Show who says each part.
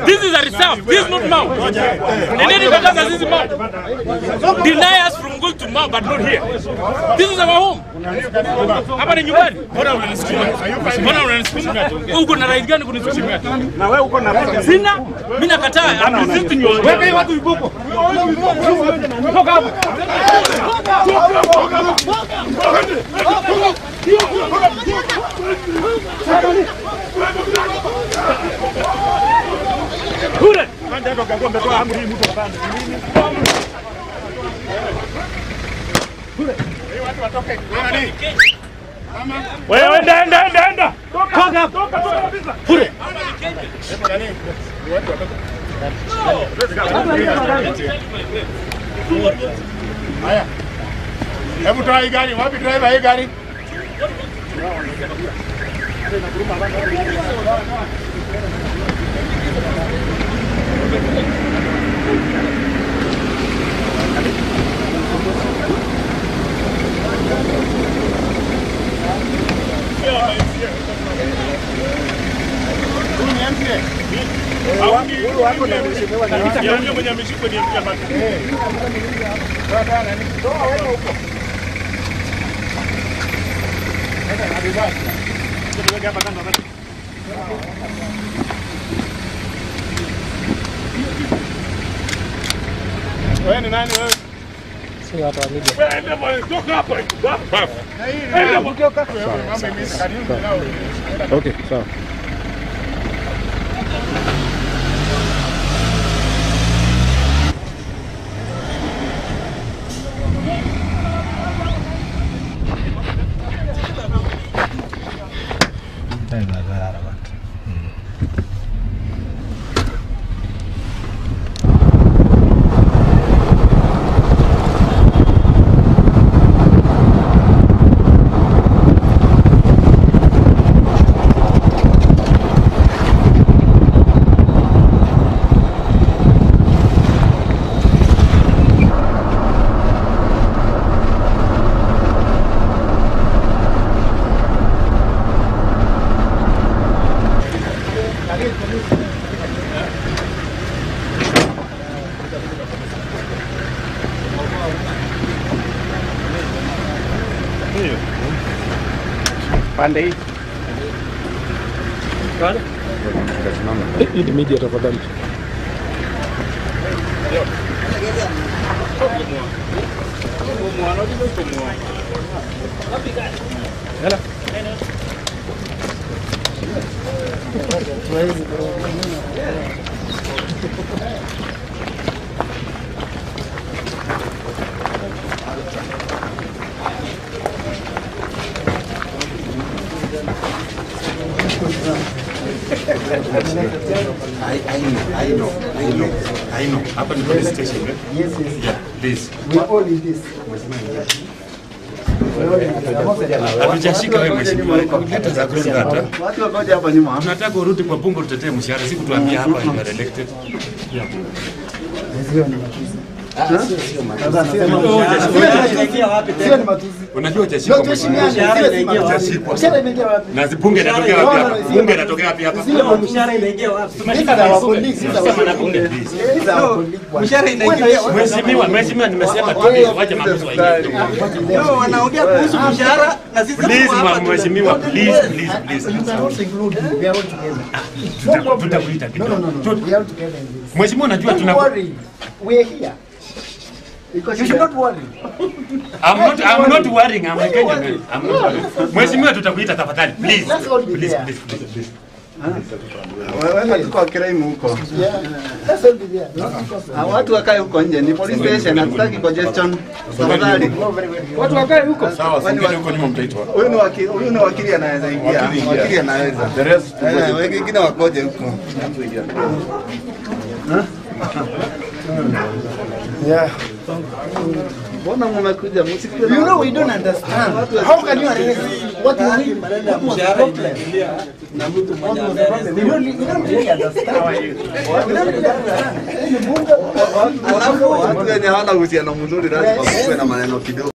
Speaker 1: This is a reserve. This is not Mau. This is Mau. Deny us from going to Mau, but not here. This is our home. Hapa ni nyumbani. Mbona unanisukuma? Uko na right gani kunisukuma?
Speaker 2: Na wewe uko na right.
Speaker 1: Sina. Mimi nakataa. I'm resisting you.
Speaker 2: Weka hiyo watu iboko. Toka hapo.
Speaker 1: Kule.
Speaker 2: Ndio kwa mbetoa amri mtu pande. Kule. Watu watoke. Nani?
Speaker 1: Wewe enda.
Speaker 2: Toka kabisa.
Speaker 1: Kule.
Speaker 2: Watu watoke. Haya. Hebu toa hii gari, wapi driver hii gari?
Speaker 1: Huyu wako na mheshimiwa na yule mwenye ameshikwa ni mpya basi.
Speaker 2: Toa nani? Toa wewe huko. Wewe ni nani wewe?
Speaker 3: Si watu wa media.
Speaker 1: Enda bwana, toka hapa. Baf.
Speaker 2: Enda mkioka. Mambo imeisha karibu nao.
Speaker 3: Okay, sawa.
Speaker 2: Pande hii.
Speaker 1: Pande?
Speaker 3: Hii ni media tafadhali.
Speaker 1: Hela.
Speaker 4: I know. Hapa ni police station, eh?
Speaker 5: Yes.
Speaker 4: Yeah, please.
Speaker 5: We are all in this.
Speaker 4: Hatujashika wewe mheshimiwa. Leta za kwanza hata.
Speaker 5: Watu wakoje hapa nyuma?
Speaker 4: Tunataka urudi kwa bunge utetee mshahara, si kutuambia hapa you are elected. Unajua hujashikwa mheshimiwa. Na bunge inatokea wapi hapa? Bunge inatokea wapi hapa?
Speaker 5: Mshahara inaingia wapi? Tumeshika bunge. Mshahara inaingia wapi?
Speaker 4: Mheshimiwa nimesema tu waje maamuzi waingie.
Speaker 5: Wao wanaongea kuhusu mshahara na sisi
Speaker 4: Please mheshimiwa, please. Tutakuita kidogo.
Speaker 5: We are together in this.
Speaker 4: Mheshimiwa najua
Speaker 5: Don't worry. We are here. Because you should not worry.
Speaker 4: I'm not worrying. I'm a Kenyan man. I'm not worrying. Mheshimiwa tutakuita tafadhali. Please. Please.
Speaker 5: Wewe tuko kiraimu huko. Let's all be there. Watu wakae huko nje. Ni police station, hatutaki congestion. Tafadhali. Watu wakae huko.
Speaker 4: Sawa, singine huko nyuma mtaitwa.
Speaker 5: Huyu ni wakili anaweza ingia. Wakili anaweza.
Speaker 4: The rest
Speaker 5: wengine wakoje huko. Yeah. Mbona mmekuja msikilize? You know we don't understand. How can you arrest what you need? What was the problem? Na mtu mmoja we don't really understand. We don't understand. Watu wenye hawana uhusiano mzuri lazima kuwe na maneno kidogo.